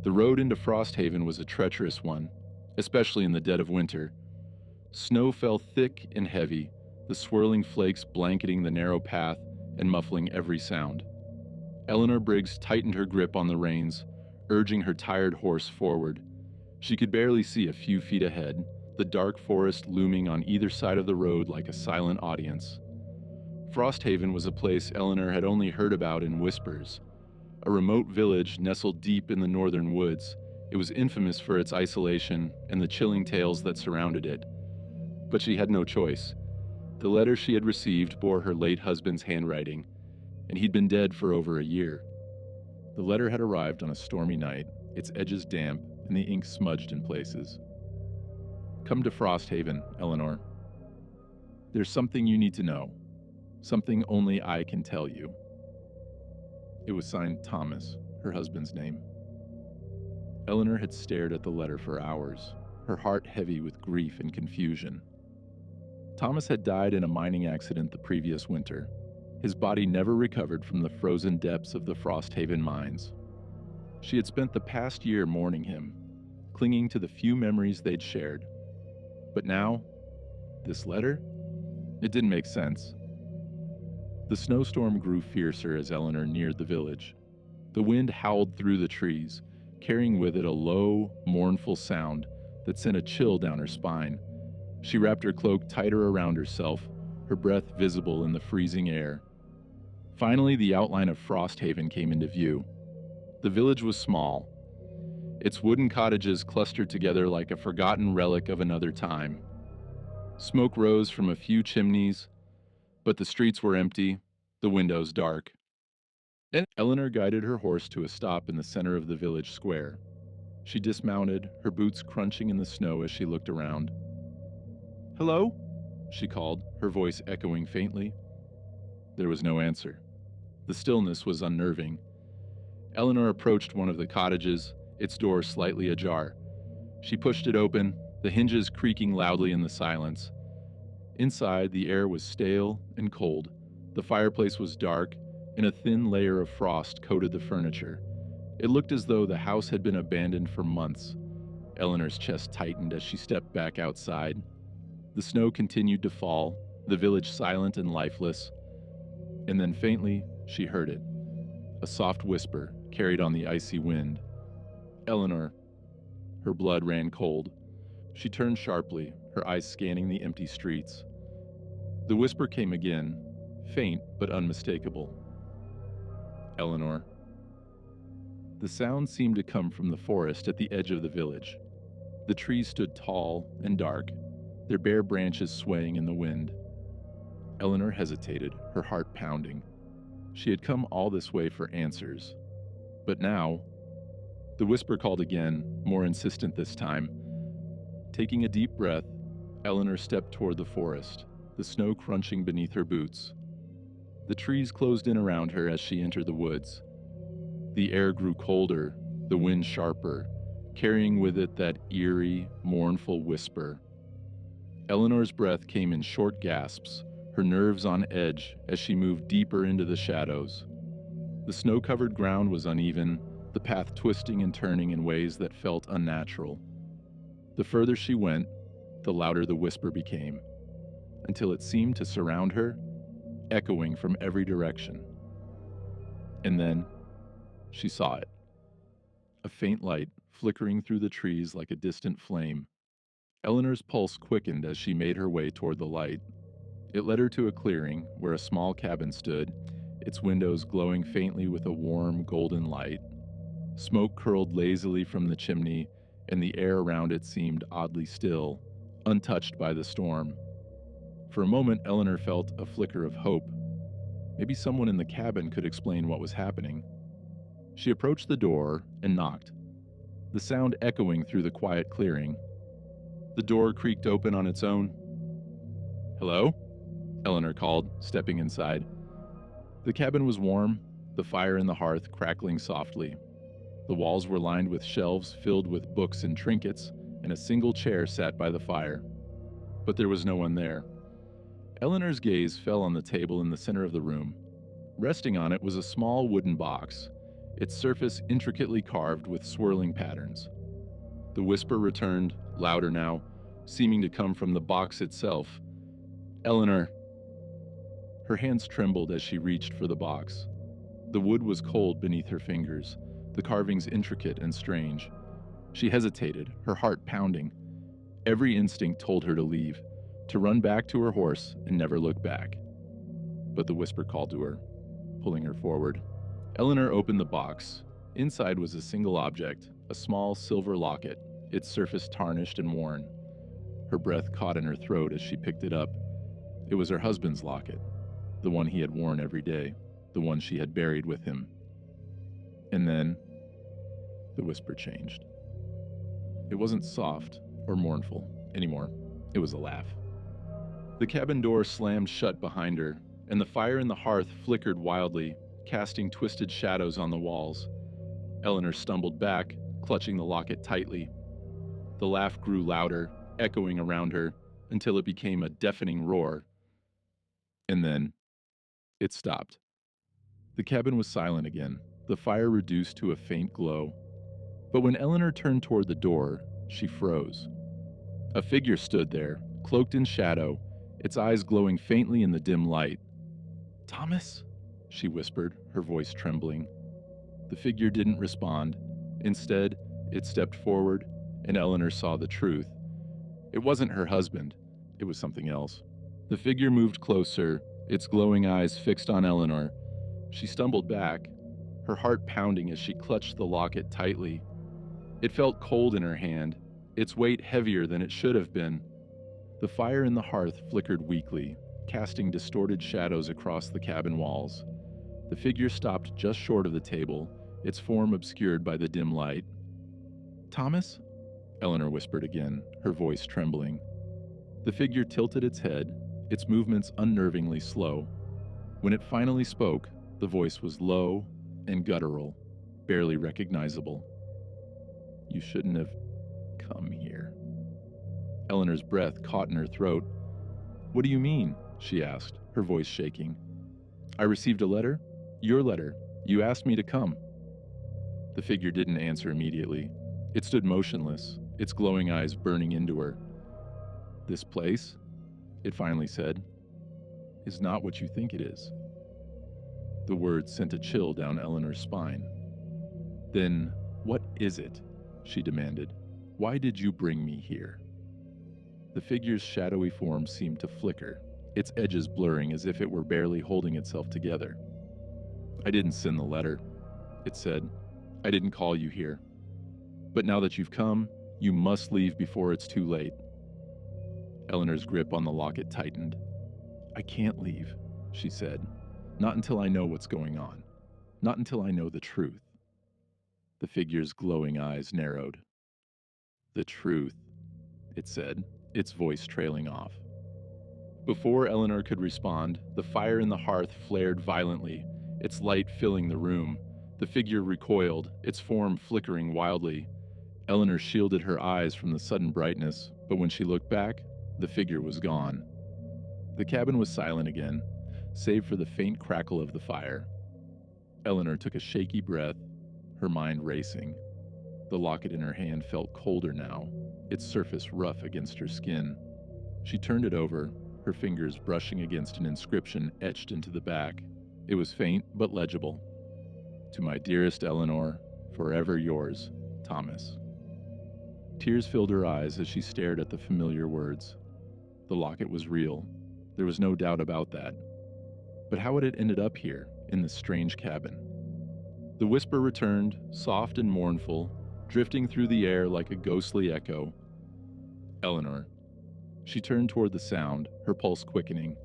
The road into Frosthaven was a treacherous one, especially in the dead of winter. Snow fell thick and heavy, the swirling flakes blanketing the narrow path and muffling every sound. Eleanor Briggs tightened her grip on the reins, urging her tired horse forward. She could barely see a few feet ahead, the dark forest looming on either side of the road like a silent audience. Frosthaven was a place Eleanor had only heard about in whispers. A remote village nestled deep in the northern woods, it was infamous for its isolation and the chilling tales that surrounded it. But she had no choice. The letter she had received bore her late husband's handwriting, and he'd been dead for over a year. The letter had arrived on a stormy night, its edges damp and the ink smudged in places. "Come to Frosthaven, Eleanor. There's something you need to know. Something only I can tell you." It was signed Thomas, her husband's name. Eleanor had stared at the letter for hours, her heart heavy with grief and confusion. Thomas had died in a mining accident the previous winter. His body never recovered from the frozen depths of the Frosthaven mines. She had spent the past year mourning him, clinging to the few memories they'd shared. But now, this letter? It didn't make sense. The snowstorm grew fiercer as Eleanor neared the village. The wind howled through the trees, carrying with it a low, mournful sound that sent a chill down her spine. She wrapped her cloak tighter around herself, her breath visible in the freezing air. Finally, the outline of Frosthaven came into view. The village was small, its wooden cottages clustered together like a forgotten relic of another time. Smoke rose from a few chimneys, but the streets were empty, the windows dark. Eleanor guided her horse to a stop in the center of the village square. She dismounted, her boots crunching in the snow as she looked around. "Hello?" she called, her voice echoing faintly. There was no answer. The stillness was unnerving. Eleanor approached one of the cottages, its door slightly ajar. She pushed it open, the hinges creaking loudly in the silence. Inside, the air was stale and cold. The fireplace was dark, and a thin layer of frost coated the furniture. It looked as though the house had been abandoned for months. Eleanor's chest tightened as she stepped back outside. The snow continued to fall, the village silent and lifeless. And then faintly, she heard it. A soft whisper carried on the icy wind. "Eleanor." Her blood ran cold. She turned sharply, her eyes scanning the empty streets. The whisper came again, faint but unmistakable. "Eleanor." The sound seemed to come from the forest at the edge of the village. The trees stood tall and dark, their bare branches swaying in the wind. Eleanor hesitated, her heart pounding. She had come all this way for answers. But now, the whisper called again, more insistent this time. Taking a deep breath, Eleanor stepped toward the forest, the snow crunching beneath her boots. The trees closed in around her as she entered the woods. The air grew colder, the wind sharper, carrying with it that eerie, mournful whisper. Eleanor's breath came in short gasps, her nerves on edge as she moved deeper into the shadows. The snow-covered ground was uneven, the path twisting and turning in ways that felt unnatural. The further she went, the louder the whisper became, until it seemed to surround her, echoing from every direction. And then, she saw it. A faint light flickering through the trees like a distant flame. Eleanor's pulse quickened as she made her way toward the light. It led her to a clearing where a small cabin stood, its windows glowing faintly with a warm, golden light. Smoke curled lazily from the chimney, and the air around it seemed oddly still, untouched by the storm. For a moment, Eleanor felt a flicker of hope. Maybe someone in the cabin could explain what was happening. She approached the door and knocked, the sound echoing through the quiet clearing. The door creaked open on its own. "Hello?" Eleanor called, stepping inside. The cabin was warm, the fire in the hearth crackling softly. The walls were lined with shelves filled with books and trinkets, and a single chair sat by the fire. But there was no one there. Eleanor's gaze fell on the table in the center of the room. Resting on it was a small wooden box, its surface intricately carved with swirling patterns. The whisper returned, louder now, seeming to come from the box itself. "Eleanor." Her hands trembled as she reached for the box. The wood was cold beneath her fingers, the carvings intricate and strange. She hesitated, her heart pounding. Every instinct told her to leave, to run back to her horse and never look back. But the whisper called to her, pulling her forward. Eleanor opened the box. Inside was a single object, a small silver locket, its surface tarnished and worn. Her breath caught in her throat as she picked it up. It was her husband's locket, the one he had worn every day, the one she had buried with him. And then, the whisper changed. It wasn't soft or mournful anymore. It was a laugh. The cabin door slammed shut behind her, and the fire in the hearth flickered wildly, casting twisted shadows on the walls. Eleanor stumbled back, clutching the locket tightly. The laugh grew louder, echoing around her, until it became a deafening roar. And then, it stopped. The cabin was silent again, the fire reduced to a faint glow. But when Eleanor turned toward the door, she froze. A figure stood there, cloaked in shadow, its eyes glowing faintly in the dim light. "Thomas?" she whispered, her voice trembling. The figure didn't respond. Instead, it stepped forward, and Eleanor saw the truth. It wasn't her husband. It was something else. The figure moved closer, its glowing eyes fixed on Eleanor. She stumbled back, her heart pounding as she clutched the locket tightly. It felt cold in her hand, its weight heavier than it should have been. The fire in the hearth flickered weakly, casting distorted shadows across the cabin walls. The figure stopped just short of the table, its form obscured by the dim light. "Thomas?" Eleanor whispered again, her voice trembling. The figure tilted its head, its movements unnervingly slow. When it finally spoke, the voice was low and guttural, barely recognizable. "You shouldn't have come here." Eleanor's breath caught in her throat. "What do you mean?" she asked, her voice shaking. "I received a letter? Your letter. You asked me to come." The figure didn't answer immediately. It stood motionless, its glowing eyes burning into her. "This place," it finally said, "is not what you think it is." The words sent a chill down Eleanor's spine. "Then what is it?" she demanded. "Why did you bring me here?" The figure's shadowy form seemed to flicker, its edges blurring as if it were barely holding itself together. "I didn't send the letter," it said. "I didn't call you here. But now that you've come, you must leave before it's too late." Eleanor's grip on the locket tightened. "I can't leave," she said. "Not until I know what's going on. Not until I know the truth." The figure's glowing eyes narrowed. "The truth," it said, its voice trailing off. Before Eleanor could respond, the fire in the hearth flared violently, its light filling the room. The figure recoiled, its form flickering wildly. Eleanor shielded her eyes from the sudden brightness, but when she looked back, the figure was gone. The cabin was silent again, save for the faint crackle of the fire. Eleanor took a shaky breath, her mind racing. The locket in her hand felt colder now, its surface rough against her skin. She turned it over, her fingers brushing against an inscription etched into the back. It was faint but legible. "To my dearest Eleanor, forever yours, Thomas." Tears filled her eyes as she stared at the familiar words. The locket was real. There was no doubt about that. But how had it ended up here, in this strange cabin? The whisper returned, soft and mournful, drifting through the air like a ghostly echo. "Eleanor." She turned toward the sound, her pulse quickening.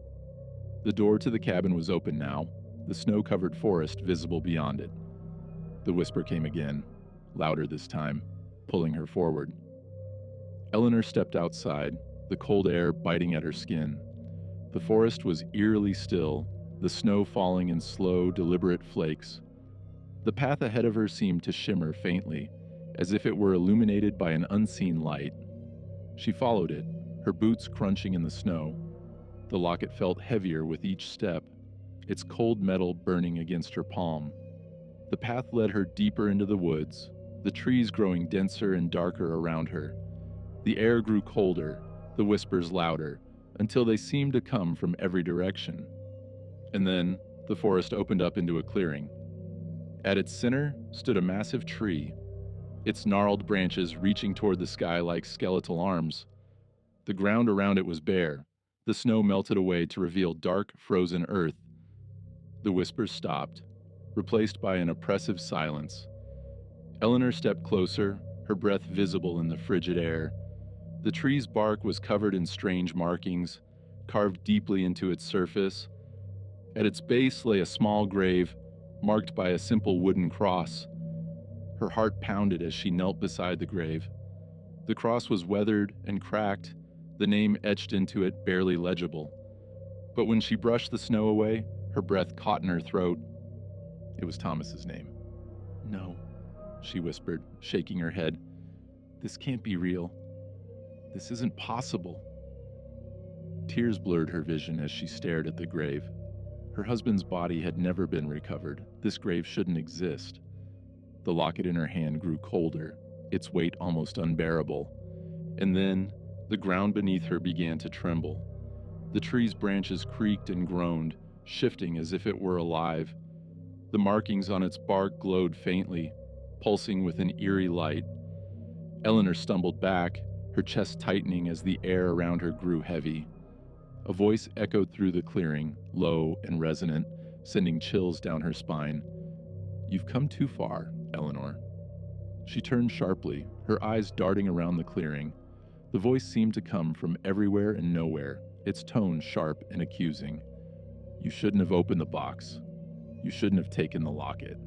The door to the cabin was open now, the snow-covered forest visible beyond it. The whisper came again, louder this time, pulling her forward. Eleanor stepped outside, the cold air biting at her skin. The forest was eerily still, the snow falling in slow, deliberate flakes. The path ahead of her seemed to shimmer faintly, as if it were illuminated by an unseen light. She followed it, her boots crunching in the snow. The locket felt heavier with each step, its cold metal burning against her palm. The path led her deeper into the woods, the trees growing denser and darker around her. The air grew colder, the whispers louder, until they seemed to come from every direction. And then, the forest opened up into a clearing. At its center stood a massive tree, its gnarled branches reaching toward the sky like skeletal arms. The ground around it was bare. The snow melted away to reveal dark, frozen earth. The whispers stopped, replaced by an oppressive silence. Eleanor stepped closer, her breath visible in the frigid air. The tree's bark was covered in strange markings, carved deeply into its surface. At its base lay a small grave, marked by a simple wooden cross. Her heart pounded as she knelt beside the grave. The cross was weathered and cracked, the name etched into it barely legible. But when she brushed the snow away, her breath caught in her throat. It was Thomas's name. "No," she whispered, shaking her head. "This can't be real. This isn't possible." Tears blurred her vision as she stared at the grave. Her husband's body had never been recovered. This grave shouldn't exist. The locket in her hand grew colder, its weight almost unbearable. And then, the ground beneath her began to tremble. The tree's branches creaked and groaned, shifting as if it were alive. The markings on its bark glowed faintly, pulsing with an eerie light. Eleanor stumbled back, her chest tightening as the air around her grew heavy. A voice echoed through the clearing, low and resonant, sending chills down her spine. "You've come too far, Eleanor." She turned sharply, her eyes darting around the clearing. The voice seemed to come from everywhere and nowhere, its tone sharp and accusing. "You shouldn't have opened the box. You shouldn't have taken the locket."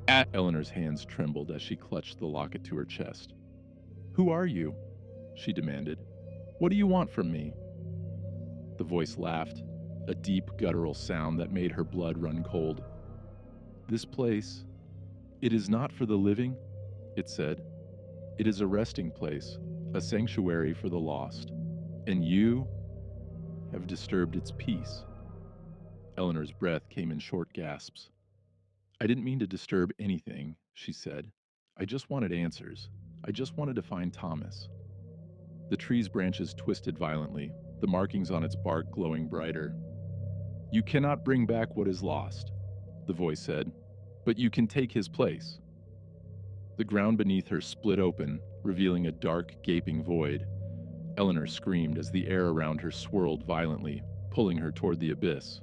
Eleanor's hands trembled as she clutched the locket to her chest. "Who are you?" she demanded. "What do you want from me?" The voice laughed, a deep guttural sound that made her blood run cold. "This place, it is not for the living," it said. "It is a resting place, a sanctuary for the lost. And you have disturbed its peace." Eleanor's breath came in short gasps. "I didn't mean to disturb anything," she said. "I just wanted answers. I just wanted to find Thomas." The tree's branches twisted violently, the markings on its bark glowing brighter. "You cannot bring back what is lost," the voice said, "but you can take his place." The ground beneath her split open, revealing a dark, gaping void. Eleanor screamed as the air around her swirled violently, pulling her toward the abyss.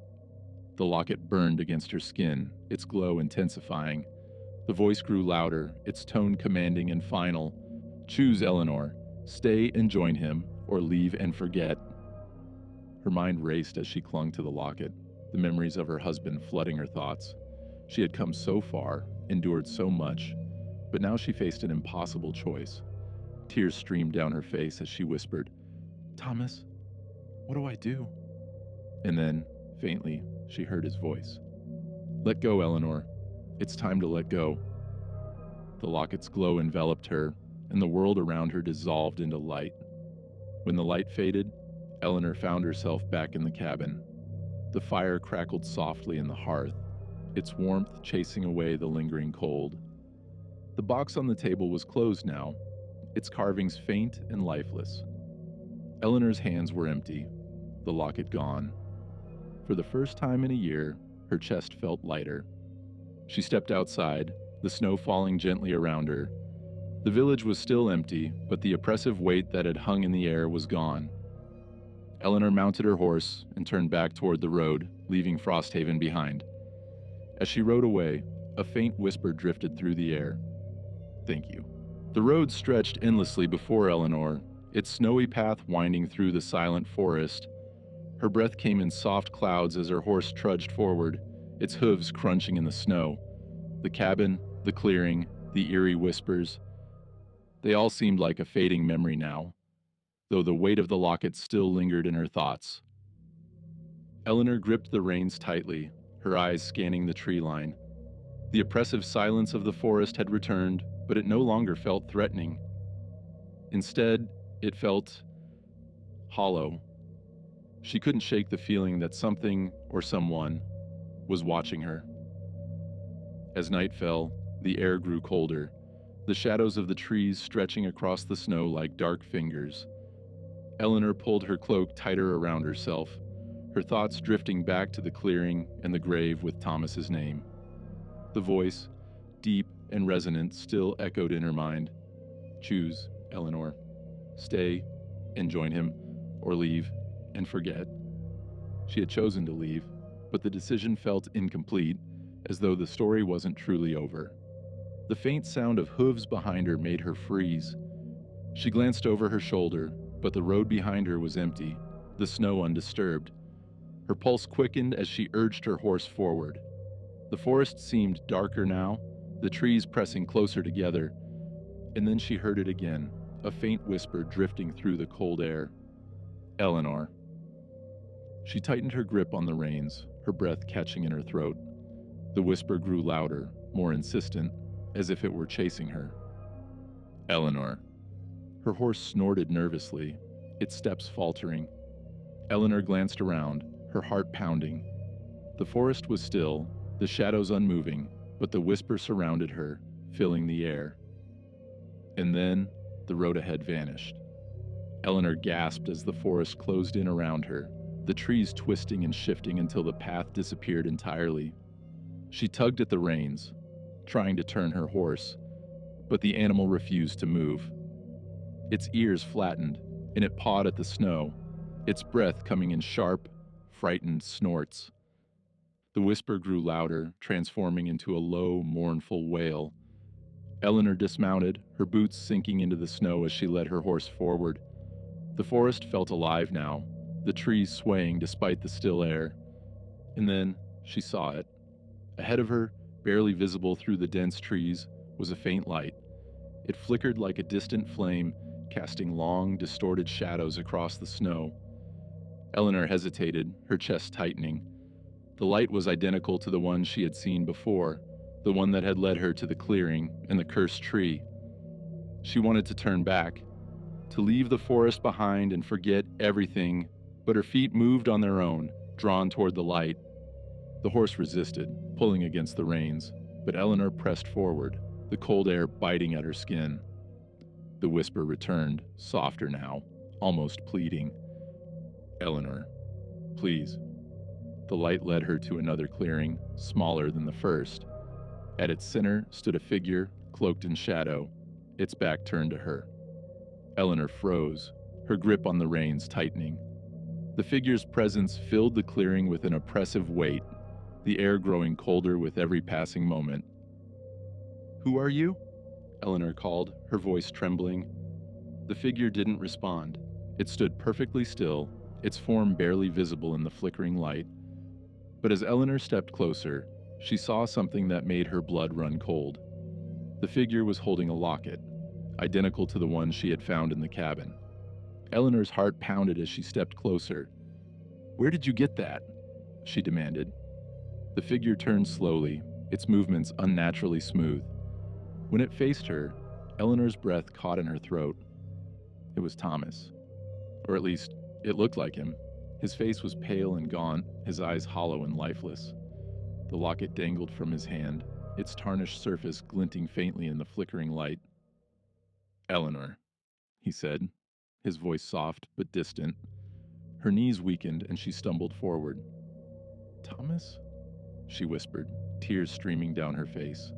The locket burned against her skin, its glow intensifying. The voice grew louder, its tone commanding and final. "Choose, Eleanor. Stay and join him, or leave and forget." Her mind raced as she clung to the locket, the memories of her husband flooding her thoughts. She had come so far, endured so much, but now she faced an impossible choice. Tears streamed down her face as she whispered, "Thomas, what do I do?" And then, faintly, she heard his voice. "Let go, Eleanor. It's time to let go." The locket's glow enveloped her, and the world around her dissolved into light. When the light faded, Eleanor found herself back in the cabin. The fire crackled softly in the hearth, its warmth chasing away the lingering cold. The box on the table was closed now, its carvings faint and lifeless. Eleanor's hands were empty, the locket gone. For the first time in a year, her chest felt lighter. She stepped outside, the snow falling gently around her. The village was still empty, but the oppressive weight that had hung in the air was gone. Eleanor mounted her horse and turned back toward the road, leaving Frosthaven behind. As she rode away, a faint whisper drifted through the air. "Thank you." The road stretched endlessly before Eleanor, its snowy path winding through the silent forest. Her breath came in soft clouds as her horse trudged forward, its hooves crunching in the snow. The cabin, the clearing, the eerie whispers. They all seemed like a fading memory now, though the weight of the locket still lingered in her thoughts. Eleanor gripped the reins tightly, her eyes scanning the tree line. The oppressive silence of the forest had returned, but it no longer felt threatening. Instead, it felt hollow. She couldn't shake the feeling that something or someone was watching her. As night fell, the air grew colder, the shadows of the trees stretching across the snow like dark fingers. Eleanor pulled her cloak tighter around herself, her thoughts drifting back to the clearing and the grave with Thomas's name. The voice, deep and resonant, still echoed in her mind. Choose, Eleanor. Stay and join him, or leave and forget. She had chosen to leave, but the decision felt incomplete, as though the story wasn't truly over. The faint sound of hooves behind her made her freeze. She glanced over her shoulder, but the road behind her was empty, the snow undisturbed. Her pulse quickened as she urged her horse forward. The forest seemed darker now, the trees pressing closer together, and then she heard it again, a faint whisper drifting through the cold air. Eleanor. She tightened her grip on the reins, her breath catching in her throat. The whisper grew louder, more insistent, as if it were chasing her. Eleanor. Her horse snorted nervously, its steps faltering. Eleanor glanced around, her heart pounding. The forest was still, the shadows unmoving, but the whisper surrounded her, filling the air. And then, the road ahead vanished. Eleanor gasped as the forest closed in around her, the trees twisting and shifting until the path disappeared entirely. She tugged at the reins, trying to turn her horse, but the animal refused to move. Its ears flattened, and it pawed at the snow, its breath coming in sharp, frightened snorts. The whisper grew louder, transforming into a low, mournful wail. Eleanor dismounted, her boots sinking into the snow as she led her horse forward. The forest felt alive now, the trees swaying despite the still air. And then she saw it. Ahead of her, barely visible through the dense trees, was a faint light. It flickered like a distant flame, casting long, distorted shadows across the snow. Eleanor hesitated, her chest tightening. The light was identical to the one she had seen before, the one that had led her to the clearing and the cursed tree. She wanted to turn back, to leave the forest behind and forget everything, but her feet moved on their own, drawn toward the light. The horse resisted, pulling against the reins, but Eleanor pressed forward, the cold air biting at her skin. The whisper returned, softer now, almost pleading. Eleanor, please. The light led her to another clearing, smaller than the first. At its center stood a figure, cloaked in shadow, its back turned to her. Eleanor froze, her grip on the reins tightening. The figure's presence filled the clearing with an oppressive weight, the air growing colder with every passing moment. Who are you? Eleanor called, her voice trembling. The figure didn't respond. It stood perfectly still, its form barely visible in the flickering light. But as Eleanor stepped closer, she saw something that made her blood run cold. The figure was holding a locket, identical to the one she had found in the cabin. Eleanor's heart pounded as she stepped closer. Where did you get that? She demanded. The figure turned slowly, its movements unnaturally smooth. When it faced her, Eleanor's breath caught in her throat. It was Thomas. Or at least, it looked like him. His face was pale and gaunt, his eyes hollow and lifeless. The locket dangled from his hand, its tarnished surface glinting faintly in the flickering light. Eleanor, he said, his voice soft but distant. Her knees weakened and she stumbled forward. Thomas? She whispered, tears streaming down her face.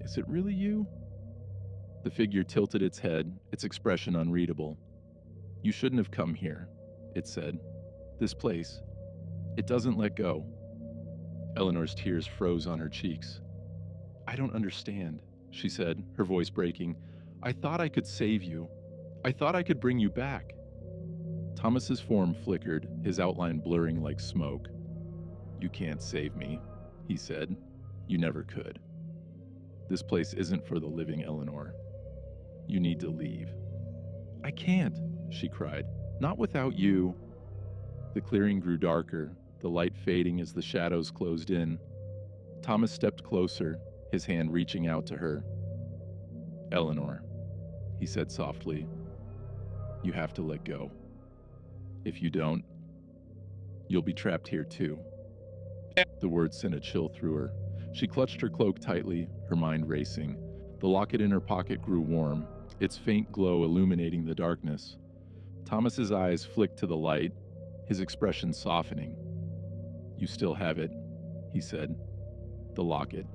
Is it really you? The figure tilted its head, its expression unreadable. You shouldn't have come here, it said. This place, it doesn't let go. Eleanor's tears froze on her cheeks. I don't understand, she said, her voice breaking. I thought I could save you. I thought I could bring you back. Thomas's form flickered, his outline blurring like smoke. You can't save me, he said. You never could. This place isn't for the living, Eleanor. You need to leave. I can't, she cried. Not without you. The clearing grew darker, the light fading as the shadows closed in. Thomas stepped closer, his hand reaching out to her. Eleanor, he said softly, you have to let go. If you don't, you'll be trapped here too. The words sent a chill through her. She clutched her cloak tightly, her mind racing. The locket in her pocket grew warm, its faint glow illuminating the darkness. Thomas's eyes flicked to the light, his expression softening. "You still have it," he said. "The locket.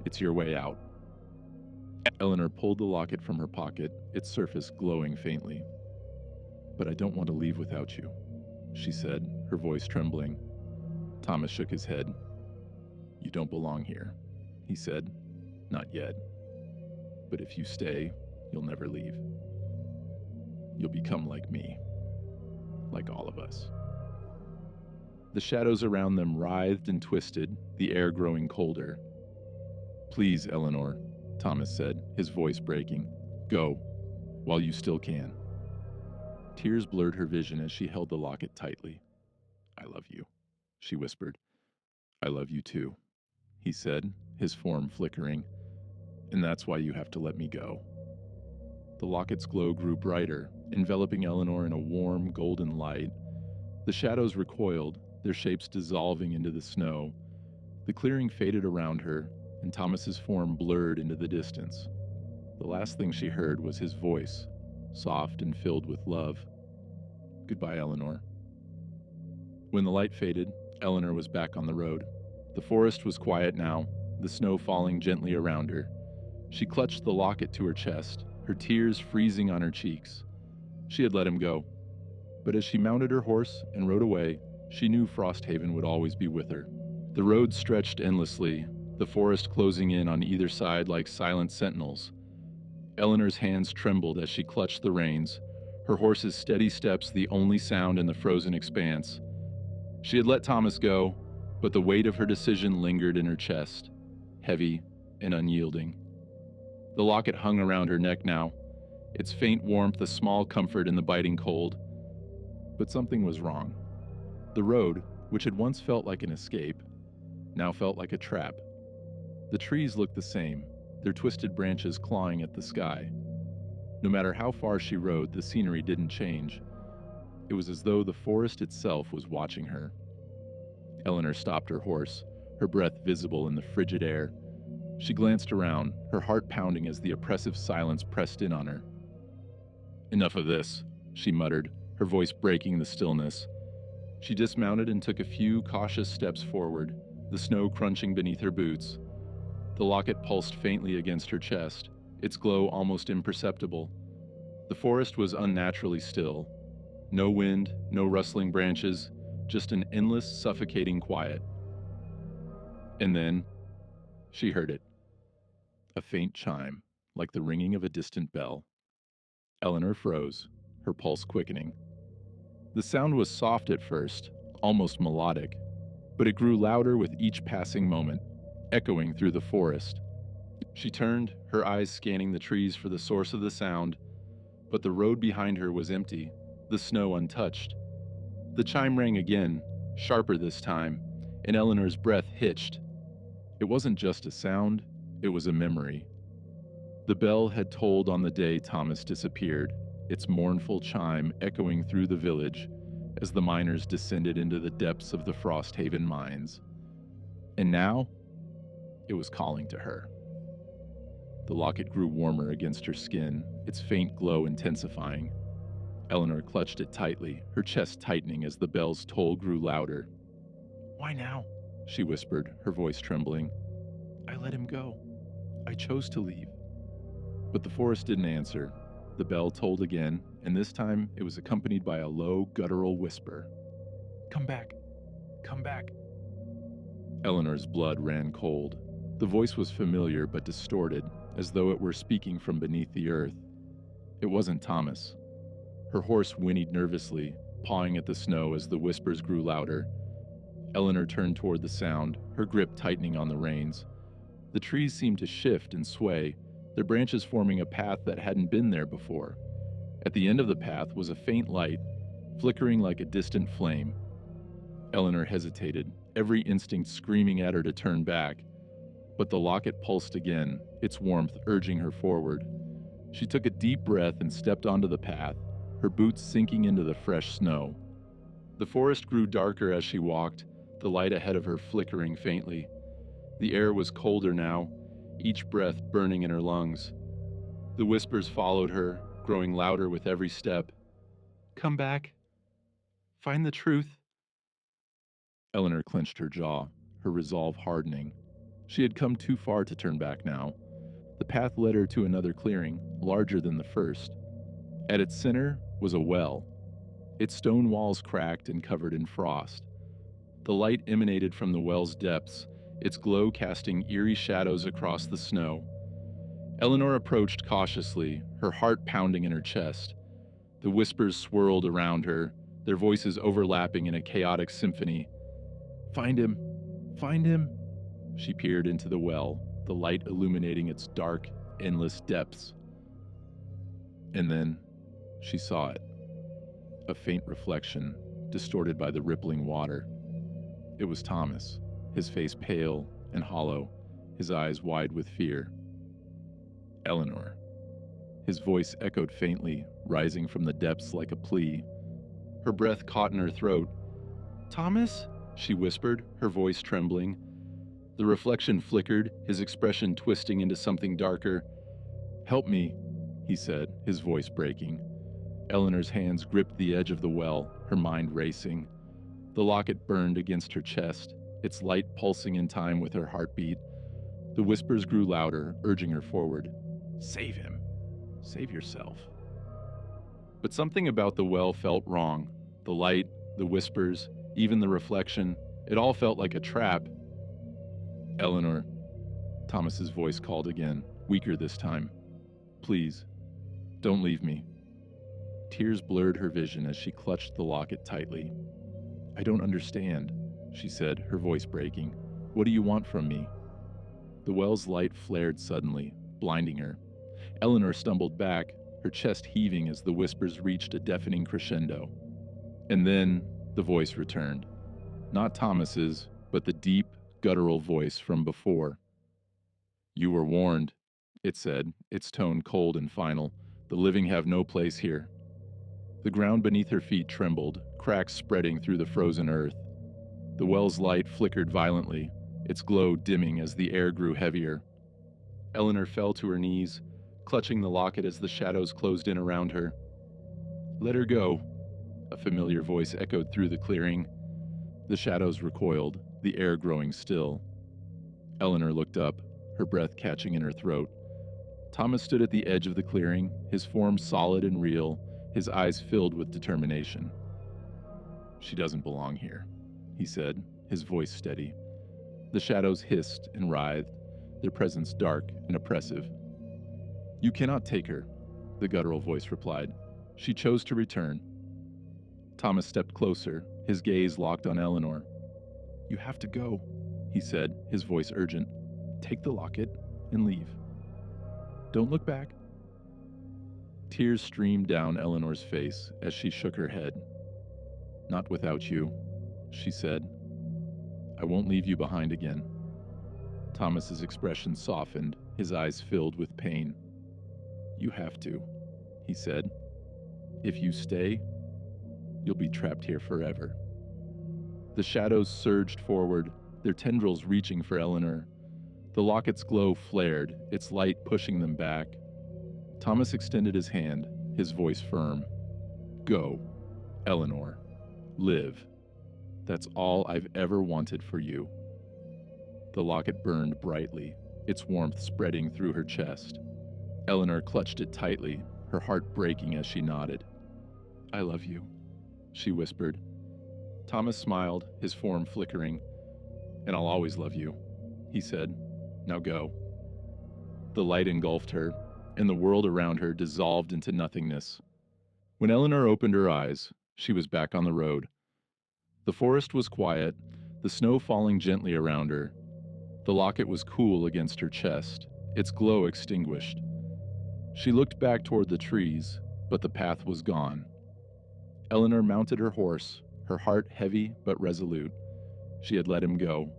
It's your way out." Eleanor pulled the locket from her pocket, its surface glowing faintly. "But I don't want to leave without you," she said, her voice trembling. Thomas shook his head. "You don't belong here," he said. "Not yet. But if you stay, you'll never leave. You'll become like me. Like all of us." The shadows around them writhed and twisted, the air growing colder. "Please, Eleanor," Thomas said, his voice breaking. "Go, while you still can." Tears blurred her vision as she held the locket tightly. "I love you," she whispered. "I love you too," he said, his form flickering. "And that's why you have to let me go." The locket's glow grew brighter, enveloping Eleanor in a warm, golden light. The shadows recoiled, their shapes dissolving into the snow. The clearing faded around her, and Thomas's form blurred into the distance. The last thing she heard was his voice, soft and filled with love. "Goodbye, Eleanor." When the light faded, Eleanor was back on the road. The forest was quiet now, the snow falling gently around her. She clutched the locket to her chest, her tears freezing on her cheeks. She had let him go. But as she mounted her horse and rode away, she knew Frosthaven would always be with her. The road stretched endlessly, the forest closing in on either side like silent sentinels. Eleanor's hands trembled as she clutched the reins, her horse's steady steps the only sound in the frozen expanse. She had let Thomas go, but the weight of her decision lingered in her chest, heavy and unyielding. The locket hung around her neck now, its faint warmth a small comfort in the biting cold. But something was wrong. The road, which had once felt like an escape, now felt like a trap. The trees looked the same, their twisted branches clawing at the sky. No matter how far she rode, the scenery didn't change. It was as though the forest itself was watching her. Eleanor stopped her horse, her breath visible in the frigid air. She glanced around, her heart pounding as the oppressive silence pressed in on her. "Enough of this," she muttered, her voice breaking the stillness. She dismounted and took a few cautious steps forward, the snow crunching beneath her boots. The locket pulsed faintly against her chest, its glow almost imperceptible. The forest was unnaturally still. No wind, no rustling branches, just an endless, suffocating quiet. And then, she heard it. A faint chime, like the ringing of a distant bell. Eleanor froze, her pulse quickening. The sound was soft at first, almost melodic, but it grew louder with each passing moment, echoing through the forest. She turned, her eyes scanning the trees for the source of the sound, but the road behind her was empty, the snow untouched. The chime rang again, sharper this time, and Eleanor's breath hitched. It wasn't just a sound, it was a memory. The bell had tolled on the day Thomas disappeared, its mournful chime echoing through the village as the miners descended into the depths of the Frosthaven mines. And now, it was calling to her. The locket grew warmer against her skin, its faint glow intensifying. Eleanor clutched it tightly, her chest tightening as the bell's toll grew louder. "Why now?" she whispered, her voice trembling. "I let him go. I chose to leave." But the forest didn't answer. The bell tolled again, and this time it was accompanied by a low, guttural whisper. "Come back. Come back." Eleanor's blood ran cold. The voice was familiar but distorted, as though it were speaking from beneath the earth. It wasn't Thomas. Her horse whinnied nervously, pawing at the snow as the whispers grew louder. Eleanor turned toward the sound, her grip tightening on the reins. The trees seemed to shift and sway, their branches forming a path that hadn't been there before. At the end of the path was a faint light, flickering like a distant flame. Eleanor hesitated, every instinct screaming at her to turn back. But the locket pulsed again, its warmth urging her forward. She took a deep breath and stepped onto the path, her boots sinking into the fresh snow. The forest grew darker as she walked, the light ahead of her flickering faintly. The air was colder now, each breath burning in her lungs. The whispers followed her, growing louder with every step. Come back. Find the truth. Eleanor clenched her jaw, her resolve hardening. She had come too far to turn back now. The path led her to another clearing, larger than the first. At its center was a well, its stone walls cracked and covered in frost. The light emanated from the well's depths, its glow casting eerie shadows across the snow. Eleanor approached cautiously, her heart pounding in her chest. The whispers swirled around her, their voices overlapping in a chaotic symphony. Find him! Find him! She peered into the well, the light illuminating its dark, endless depths. And then she saw it. A faint reflection, distorted by the rippling water. It was Thomas, his face pale and hollow, his eyes wide with fear. Eleanor. His voice echoed faintly, rising from the depths like a plea. Her breath caught in her throat. Thomas? She whispered, her voice trembling. The reflection flickered, his expression twisting into something darker. Help me, he said, his voice breaking. Eleanor's hands gripped the edge of the well, her mind racing. The locket burned against her chest, its light pulsing in time with her heartbeat. The whispers grew louder, urging her forward. Save him. Save yourself. But something about the well felt wrong. The light, the whispers, even the reflection, it all felt like a trap. Eleanor, Thomas's voice called again, weaker this time. Please, don't leave me. Tears blurred her vision as she clutched the locket tightly. I don't understand, she said, her voice breaking. What do you want from me? The well's light flared suddenly, blinding her. Eleanor stumbled back, her chest heaving as the whispers reached a deafening crescendo. And then the voice returned. Not Thomas's, but the deep, guttural voice from before. You were warned, it said, its tone cold and final. The living have no place here. The ground beneath her feet trembled, cracks spreading through the frozen earth. The well's light flickered violently, its glow dimming as the air grew heavier. Eleanor fell to her knees, clutching the locket as the shadows closed in around her. Let her go, a familiar voice echoed through the clearing. The shadows recoiled, the air growing still. Eleanor looked up, her breath catching in her throat. Thomas stood at the edge of the clearing, his form solid and real, his eyes filled with determination. She doesn't belong here, he said, his voice steady. The shadows hissed and writhed, their presence dark and oppressive. You cannot take her, the guttural voice replied. She chose to return. Thomas stepped closer, his gaze locked on Eleanor. You have to go, he said, his voice urgent. Take the locket and leave. Don't look back. Tears streamed down Eleanor's face as she shook her head. Not without you, she said. I won't leave you behind again. Thomas's expression softened, his eyes filled with pain. You have to, he said. If you stay, you'll be trapped here forever. The shadows surged forward, their tendrils reaching for Eleanor. The locket's glow flared, its light pushing them back. Thomas extended his hand, his voice firm. Go, Eleanor. Live. That's all I've ever wanted for you. The locket burned brightly, its warmth spreading through her chest. Eleanor clutched it tightly, her heart breaking as she nodded. I love you, she whispered. Thomas smiled, his form flickering. And I'll always love you, he said. Now go. The light engulfed her, and the world around her dissolved into nothingness. When Eleanor opened her eyes, she was back on the road. The forest was quiet, the snow falling gently around her. The locket was cool against her chest, its glow extinguished. She looked back toward the trees, but the path was gone. Eleanor mounted her horse, her heart heavy but resolute. She had let him go,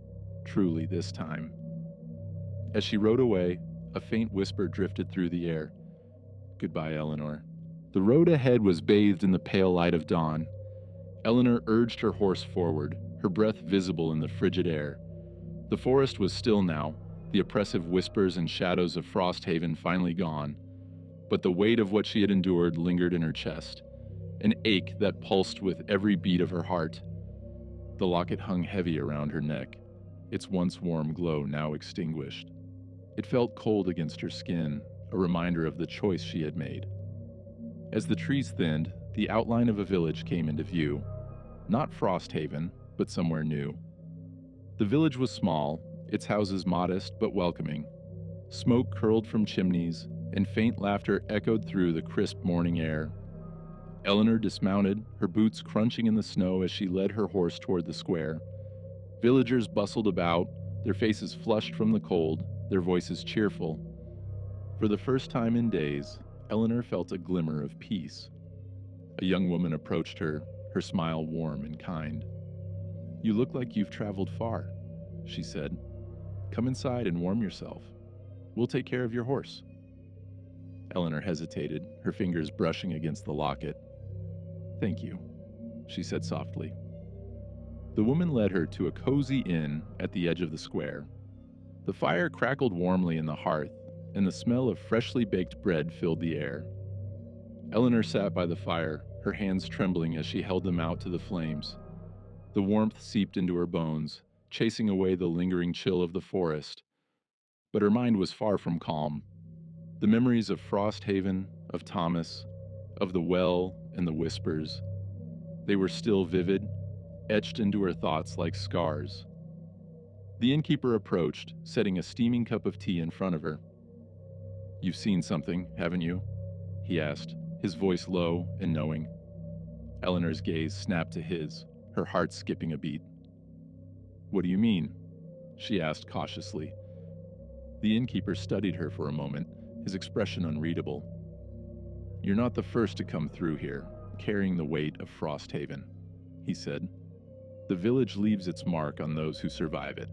truly this time. As she rode away, a faint whisper drifted through the air. Goodbye, Eleanor. The road ahead was bathed in the pale light of dawn. Eleanor urged her horse forward, her breath visible in the frigid air. The forest was still now, the oppressive whispers and shadows of Frosthaven finally gone, but the weight of what she had endured lingered in her chest, an ache that pulsed with every beat of her heart. The locket hung heavy around her neck, its once warm glow now extinguished. It felt cold against her skin, a reminder of the choice she had made. As the trees thinned, the outline of a village came into view. Not Frosthaven, but somewhere new. The village was small, its houses modest but welcoming. Smoke curled from chimneys, and faint laughter echoed through the crisp morning air. Eleanor dismounted, her boots crunching in the snow as she led her horse toward the square. Villagers bustled about, their faces flushed from the cold, their voices cheerful. For the first time in days, Eleanor felt a glimmer of peace. A young woman approached her, her smile warm and kind. "You look like you've traveled far," she said. "Come inside and warm yourself. We'll take care of your horse." Eleanor hesitated, her fingers brushing against the locket. "Thank you," she said softly. The woman led her to a cozy inn at the edge of the square. The fire crackled warmly in the hearth, and the smell of freshly baked bread filled the air. Eleanor sat by the fire, her hands trembling as she held them out to the flames. The warmth seeped into her bones, chasing away the lingering chill of the forest. But her mind was far from calm. The memories of Frosthaven, of Thomas, of the well and the whispers, they were still vivid, etched into her thoughts like scars. The innkeeper approached, setting a steaming cup of tea in front of her. "You've seen something, haven't you?" he asked, his voice low and knowing. Eleanor's gaze snapped to his, her heart skipping a beat. "What do you mean?" she asked cautiously. The innkeeper studied her for a moment, his expression unreadable. "You're not the first to come through here, carrying the weight of Frosthaven," he said. "The village leaves its mark on those who survive it."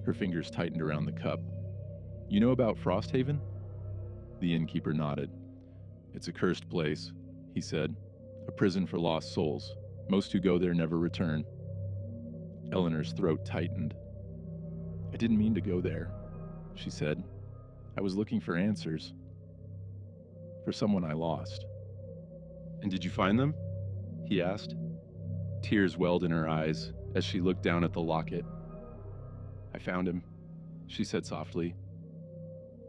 Her fingers tightened around the cup. "You know about Frosthaven?" The innkeeper nodded. "It's a cursed place," he said. "A prison for lost souls. Most who go there never return." Eleanor's throat tightened. "I didn't mean to go there," she said. "I was looking for answers. For someone I lost." "And did you find them?" he asked. Tears welled in her eyes as she looked down at the locket. "I found him," she said softly.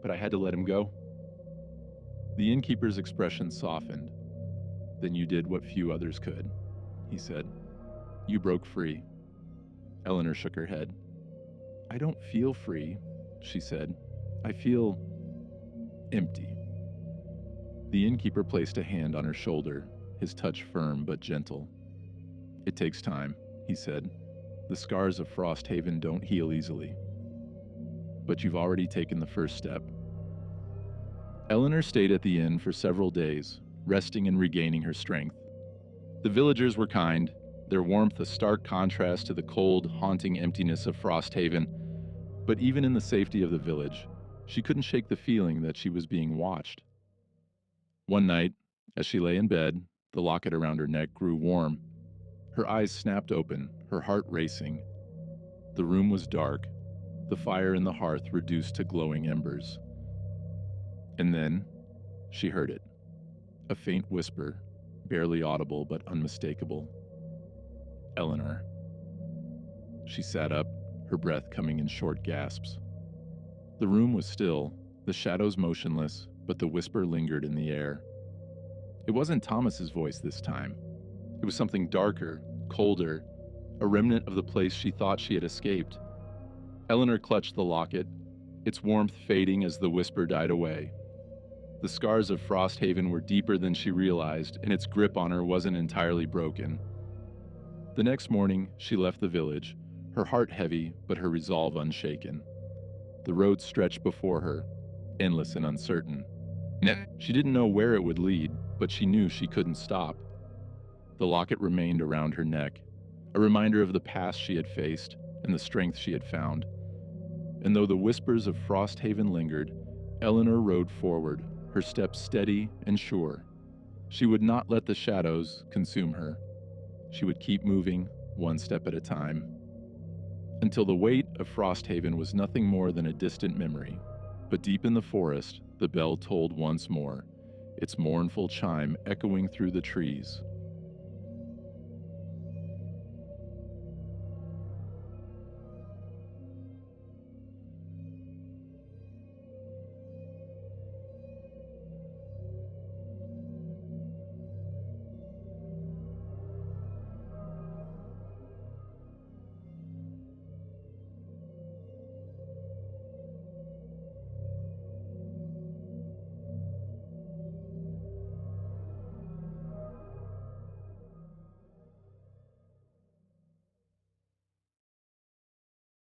"But I had to let him go." The innkeeper's expression softened. "Then you did what few others could," he said. "You broke free." Eleanor shook her head. "I don't feel free," she said. "I feel empty." The innkeeper placed a hand on her shoulder, his touch firm but gentle. "It takes time," he said. "The scars of Frosthaven don't heal easily. But you've already taken the first step." Eleanor stayed at the inn for several days, resting and regaining her strength. The villagers were kind, their warmth a stark contrast to the cold, haunting emptiness of Frosthaven. But even in the safety of the village, she couldn't shake the feeling that she was being watched. One night, as she lay in bed, the locket around her neck grew warm. Her eyes snapped open, her heart racing. The room was dark, the fire in the hearth reduced to glowing embers. And then, she heard it. A faint whisper, barely audible but unmistakable. "Eleanor." She sat up, her breath coming in short gasps. The room was still, the shadows motionless, but the whisper lingered in the air. It wasn't Thomas's voice this time. It was something darker, colder, a remnant of the place she thought she had escaped. Eleanor clutched the locket, its warmth fading as the whisper died away. The scars of Frosthaven were deeper than she realized, and its grip on her wasn't entirely broken. The next morning, she left the village, her heart heavy but her resolve unshaken. The road stretched before her, endless and uncertain. She didn't know where it would lead, but she knew she couldn't stop. The locket remained around her neck, a reminder of the past she had faced and the strength she had found. And though the whispers of Frosthaven lingered, Eleanor rode forward, her steps steady and sure. She would not let the shadows consume her. She would keep moving, one step at a time. until the weight of Frosthaven was nothing more than a distant memory. But deep in the forest, the bell tolled once more, its mournful chime echoing through the trees.